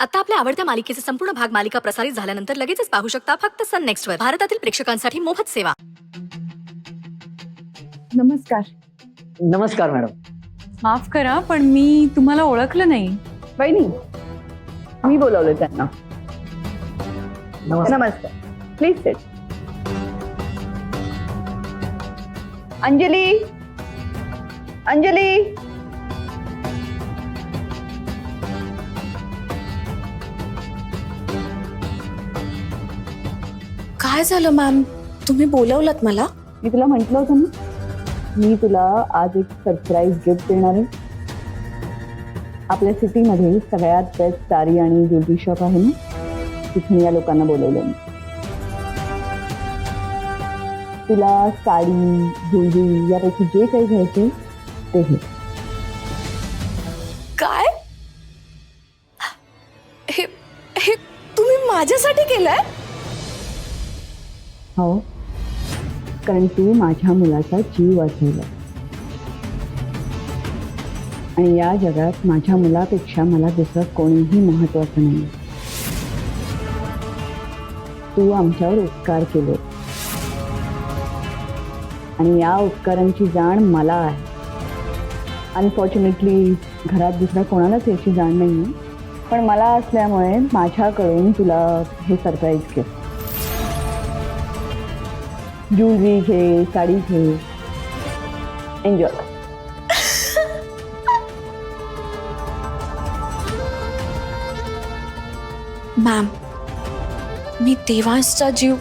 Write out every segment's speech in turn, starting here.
आता आपल्या आवडत्या मालिकेचे संपूर्ण भाग मालिका प्रसारित झाल्यानंतर लगेचच पाहू शकता फक्त सन नेक्स्ट वर. भारतातील प्रेक्षकांसाठी मोफत सेवा. नमस्कार. नमस्कार मॅडम. माफ करा पण मी तुम्हाला ओळखलं नाही. वहिनी, मी बोलवलं त्यांना. नमस्कार. नमस्कार. Please sit. अंजली, अंजली. काय झालं मॅम, तुम्ही बोलवलत मला? मी तुला म्हटलं होतं ना, मी तुला आज एक सरप्राईज गिफ्ट देणार आहे. आपल्या सिटीमध्ये सगळ्यात बेस्ट साडी आणि ज्वेलरी शॉप आहे ना, तिथून या लोकांना बोलवलं मी. तुला साडी, ज्वेलरी यापैकी जे काही घ्यायचे ते घे. काय? हे हे तुम्ही माझ्यासाठी केलंय? हो, कारण तू माझ्या मुलाचा जीव वाचवला आणि या जगात माझ्या मुलापेक्षा मला दुसरं कोणीही महत्वाचं नाही. तू आमच्यावर उपकार केले आणि या उपकारांची जाण मला आहे. अनफॉर्च्युनेटली घरात दुसऱ्या कोणालाच याची जाण नाही आहे, पण मला असल्यामुळे माझ्याकडून तुला हे सरप्राईज गिफ्ट. ज्वेलरी घे, साडी घे, एन्जॉय. मॅम, मी देवांशचा जीव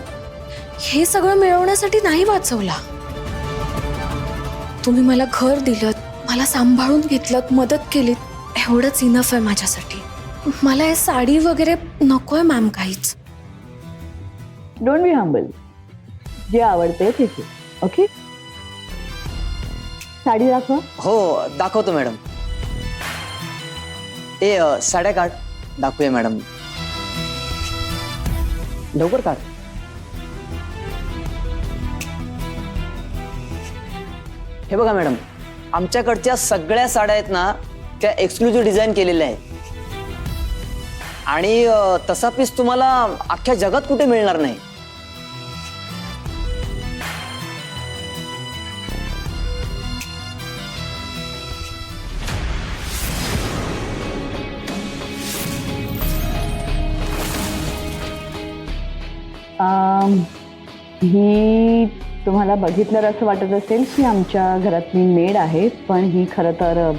हे सगळं मिळवण्यासाठी नाही वाचवला. तुम्ही मला घर दिलं, मला सांभाळून घेतलं, मदत केली, एवढंच इनफ आहे माझ्यासाठी. मला हे साडी वगैरे नकोय मॅम काहीच. Don't be humble. जे आवडते ते घे. ओके, साडी दाखवा. हो, दाखवतो मॅडम. साड्या काढ, दाखवूया मॅडम. लवकर काढ. हे बघा मॅडम, आमच्याकडच्या सगळ्या साड्या आहेत ना, त्या एक्सक्लुझिव्ह डिझाईन केलेल्या आहेत आणि तसा पीस तुम्हाला अख्ख्या जगात कुठे मिळणार नाही. ही तुम्हाला बघितलं असं वाटत असेल की आमच्या घरातली मेड आहे, पण ही खरं तर